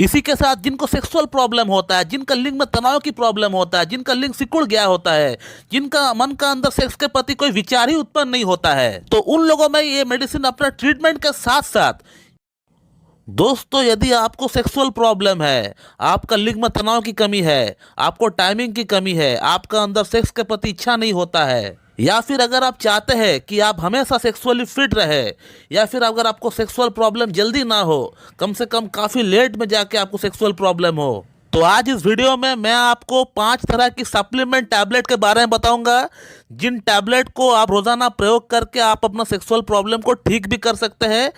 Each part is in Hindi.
इसी के साथ जिनको सेक्सुअल प्रॉब्लम होता है, जिनका लिंग में तनाव की प्रॉब्लम होता है, जिनका लिंग सिकुड़ गया होता है, जिनका मन का अंदर सेक्स के प्रति कोई विचार ही उत्पन्न नहीं होता है, तो उन लोगों में ये मेडिसिन अपना ट्रीटमेंट के साथ साथ दोस्तों, यदि आपको सेक्सुअल प्रॉब्लम है, आपका लिंग में तनाव की कमी है, आपको टाइमिंग की कमी है, आपका अंदर सेक्स के प्रति इच्छा नहीं होता है, या फिर अगर आप चाहते हैं कि आप हमेशा सेक्सुअली फिट रहे, या फिर अगर आपको सेक्सुअल प्रॉब्लम जल्दी ना हो, कम से कम काफ़ी लेट में जाके आपको सेक्सुअल प्रॉब्लम हो, तो आज इस वीडियो में मैं आपको 5 तरह की सप्लीमेंट टैबलेट के बारे में बताऊंगा, जिन टैबलेट को आप रोज़ाना प्रयोग करके आप अपना सेक्सुअल प्रॉब्लम को ठीक भी कर सकते हैं,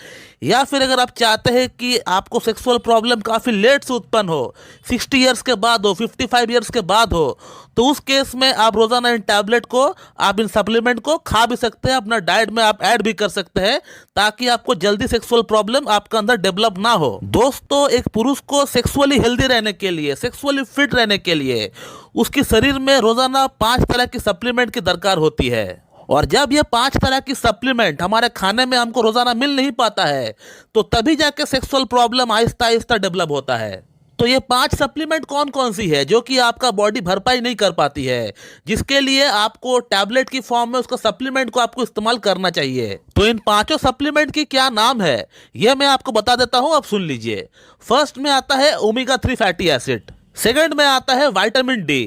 या फिर अगर आप चाहते हैं कि आपको सेक्सुअल प्रॉब्लम काफ़ी लेट से उत्पन्न हो, 60 ईयर्स के बाद हो, 55 ईयर्स के बाद हो, तो उस केस में आप रोज़ाना इन टैबलेट को, आप इन सप्लीमेंट को खा भी सकते हैं, अपना डाइट में आप ऐड भी कर सकते हैं, ताकि आपको जल्दी सेक्सुअल प्रॉब्लम आपका अंदर डेवलप ना हो। दोस्तों, एक पुरुष को सेक्सुअली हेल्दी रहने के लिए, सेक्सुअली फिट रहने के लिए उसके शरीर में रोज़ाना 5 तरह की सप्लीमेंट की दरकार होती है, और जब ये 5 तरह की सप्लीमेंट हमारे खाने में हमको रोज़ाना मिल नहीं पाता है, तो तभी जाके sexual problem Aahista Aahista develop होता है। तो ये 5 सप्लीमेंट कौन कौन सी है जो कि आपका बॉडी भरपाई नहीं कर पाती है, जिसके लिए आपको टैबलेट की फॉर्म में उसका सप्लीमेंट को आपको इस्तेमाल करना चाहिए। तो इन 5 सप्लीमेंट की क्या नाम है, यह मैं आपको बता देता हूं, आप सुन लीजिए। फर्स्ट में आता है ओमेगा 3 फैटी एसिड, सेकंड में आता है विटामिन डी,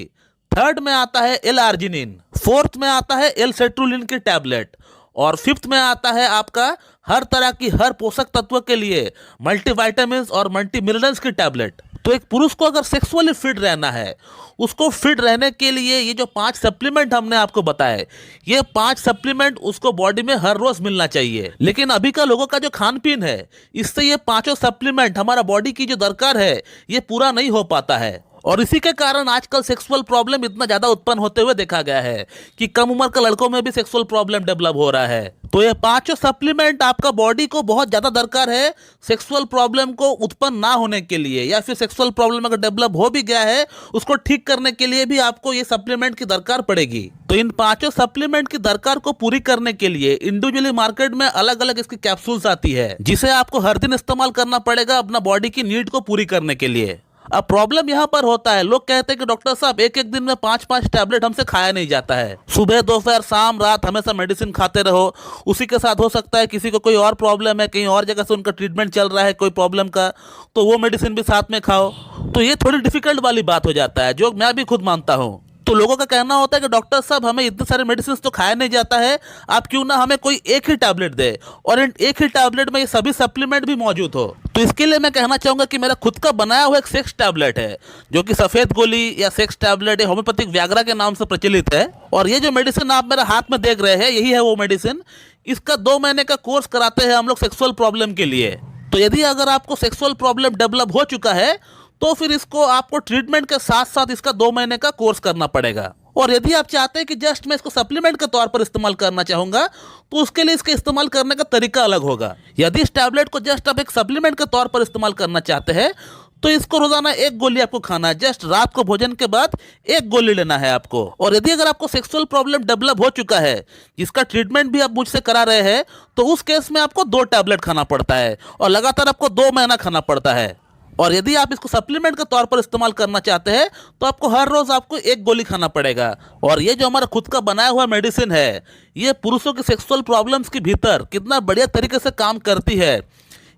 थर्ड में आता है एल आर्जिनिन, फोर्थ में आता है एल सेट्रुलिन की टैबलेट, और फिफ्थ में आता है आपका हर तरह की हर पोषक तत्व के लिए मल्टीविटामिन्स और मल्टी मिनरल्स की टैबलेट। तो एक पुरुष को अगर सेक्सुअली फिट रहना है, उसको फिट रहने के लिए ये जो 5 सप्लीमेंट हमने आपको बताए, ये 5 सप्लीमेंट उसको बॉडी में हर रोज मिलना चाहिए। लेकिन अभी का लोगों का जो खान पीन है, इससे ये 5 सप्लीमेंट हमारा बॉडी की जो दरकार है, ये पूरा नहीं हो पाता है, और इसी के कारण आजकल सेक्सुअल प्रॉब्लम इतना ज्यादा उत्पन्न होते हुए देखा गया है कि कम उम्र के लड़कों में भी सेक्सुअल प्रॉब्लम डेवलप हो रहा है। तो ये 5 सप्लीमेंट आपका बॉडी को बहुत ज्यादा दरकार है सेक्सुअल प्रॉब्लम को उत्पन्न ना होने के लिए, या फिर सेक्सुअल प्रॉब्लम अगर डेवलप हो भी गया है, उसको ठीक करने के लिए भी आपको ये सप्लीमेंट की दरकार पड़ेगी। तो इन 5 सप्लीमेंट की दरकार को पूरी करने के लिए इंडिविजुअली मार्केट में अलग अलग इसकी कैप्सूल्स आती है, जिसे आपको हर दिन इस्तेमाल करना पड़ेगा अपना बॉडी की नीड को पूरी करने के लिए। अब प्रॉब्लम यहाँ पर होता है, लोग कहते हैं कि डॉक्टर साहब एक एक दिन में 5-5 टैबलेट हमसे खाया नहीं जाता है, सुबह दोपहर शाम रात हमेशा मेडिसिन खाते रहो। उसी के साथ हो सकता है किसी को कोई और प्रॉब्लम है, कहीं और जगह से उनका ट्रीटमेंट चल रहा है कोई प्रॉब्लम का, तो वो मेडिसिन भी साथ में खाओ। तो ये थोड़ी डिफिकल्ट वाली बात हो जाता है, जो मैं भी खुद मानता हूँ। तो लोगों का कहना होता है कि डॉक्टर साहब हमें इतने सारे मेडिसिन तो खाया नहीं जाता है, आप क्यों ना हमें कोई एक ही टैबलेट दे, और इन एक ही टैबलेट में ये सभी सप्लीमेंट भी मौजूद हो। तो इसके लिए मैं कहना चाहूंगा कि मेरा खुद का बनाया हुआ एक सेक्स टैबलेट है, जो कि सफेद गोली या सेक्स टैबलेट या होम्योपैथिक व्याग्रा के नाम से प्रचलित है। और ये जो मेडिसिन आप मेरे हाथ में देख रहे हैं, यही है वो मेडिसिन। इसका 2 महीने का कोर्स कराते हैं हम लोग सेक्सुअल प्रॉब्लम के लिए। तो यदि अगर आपको सेक्सुअल प्रॉब्लम डेवलप हो चुका है, तो फिर इसको आपको ट्रीटमेंट के साथ साथ इसका 2 महीने का कोर्स करना पड़ेगा। और यदि आप चाहते हैं कि जस्ट मैं इसको सप्लीमेंट के तौर पर इस्तेमाल करना चाहूंगा, तो उसके लिए इसके इस्तेमाल करने का तरीका अलग होगा। यदि इस टैबलेट को जस्ट आप एक सप्लीमेंट के तौर पर इस्तेमाल करना चाहते हैं, तो इसको रोजाना 1 गोली आपको खाना है, जस्ट रात को भोजन के बाद 1 गोली लेना है आपको। और यदि अगर आपको सेक्सुअल प्रॉब्लम डेवलप हो चुका है, जिसका ट्रीटमेंट भी आप मुझसे करा रहे हैं, तो उस केस में आपको 2 टैबलेट खाना पड़ता है, और लगातार आपको 2 महीना खाना पड़ता है। और यदि आप इसको सप्लीमेंट के तौर पर इस्तेमाल करना चाहते हैं, तो आपको हर रोज आपको 1 गोली खाना पड़ेगा। और ये जो हमारा खुद का बनाया हुआ मेडिसिन है, ये पुरुषों की सेक्सुअल प्रॉब्लम्स के भीतर कितना बढ़िया तरीके से काम करती है,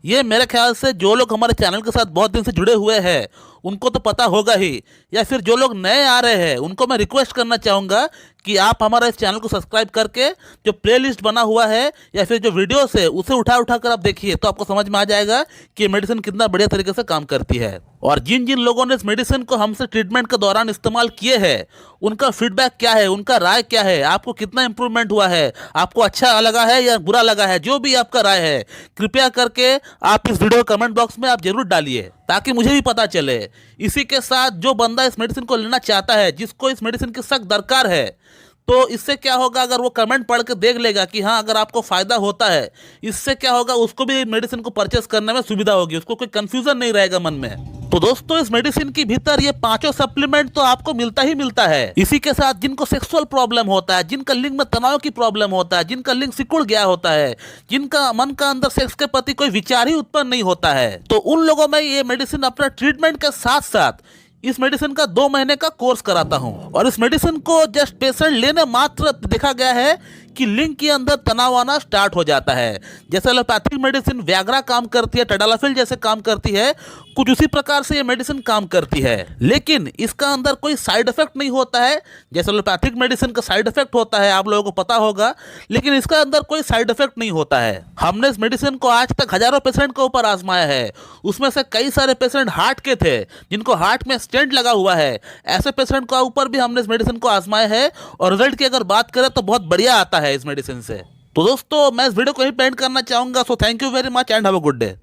ये मेरे ख्याल से जो लोग हमारे चैनल के साथ बहुत दिन से जुड़े हुए हैं उनको तो पता होगा ही, या फिर जो लोग नए आ रहे हैं उनको मैं रिक्वेस्ट करना चाहूँगा कि आप हमारा इस चैनल को सब्सक्राइब करके जो प्लेलिस्ट बना हुआ है या फिर जो वीडियोस है उसे उठा उठा कर आप देखिए, तो आपको समझ में आ जाएगा कि ये मेडिसिन कितना बढ़िया तरीके से काम करती है। और जिन जिन लोगों ने इस मेडिसिन को हमसे ट्रीटमेंट के दौरान इस्तेमाल किए हैं, उनका फीडबैक क्या है, उनका राय क्या है, आपको कितना इंप्रूवमेंट हुआ है, आपको अच्छा लगा है या बुरा लगा है, जो भी आपका राय है कृपया करके आप इस वीडियो कमेंट बॉक्स में आप जरूर डालिए, ताकि मुझे भी पता चले। इसी के साथ जो बंदा इस मेडिसिन को लेना चाहता है, जिसको इस मेडिसिन की सख्त दरकार है, तो इससे क्या होगा, अगर वो कमेंट पढ़ के देख लेगा कि हाँ अगर आपको फायदा होता है, इससे क्या होगा, उसको भी मेडिसिन को परचेस करने में सुविधा होगी, उसको कोई कंफ्यूजन नहीं रहेगा मन में। तो दोस्तों इस मेडिसिन के भीतर ये पांचों सप्लीमेंट तो आपको मिलता ही मिलता है। इसी के साथ जिनको सेक्सुअल प्रॉब्लम होता है, जिनका लिंग में तनाव की प्रॉब्लम होता है, जिनका लिंग सिकुड़ गया होता है, जिनका मन का अंदर सेक्स के प्रति कोई विचार ही उत्पन्न नहीं होता है, तो उन लोगों में ये मेडिसिन अपना ट्रीटमेंट के साथ साथ इस मेडिसिन का 2 महीने का कोर्स कराता हूं। और इस मेडिसिन को जस्ट पेशेंट लेने मात्र देखा गया है कि लिंग के अंदर तनाव आना स्टार्ट हो जाता है। जैसे एलोपैथिक मेडिसिन व्याग्रा काम करती है, टडालाफिल जैसे काम करती है, कुछ उसी प्रकार से ये मेडिसिन काम करती है। लेकिन इसका अंदर कोई साइड इफेक्ट नहीं होता है जैसे एलोपैथिक मेडिसिन का साइड इफेक्ट होता है, आप लोगों को पता होगा। लेकिन इसका अंदर कोई साइड इफेक्ट नहीं होता है। हमने इस मेडिसिन को आज तक हजारों पेशेंट के ऊपर आजमाया है। उसमें से कई सारे पेशेंट हार्ट के थे जिनको हार्ट में स्टेंट लगा हुआ है। ऐसे पेशेंट के ऊपर भी हमने इस मेडिसिन को आजमाया है और रिजल्ट की अगर बात करें तो बहुत बढ़िया आता है इस मेडिसिन से। तो दोस्तों मैं इस वीडियो को ही एंड करना चाहूंगा। So thank you very much and have a good day.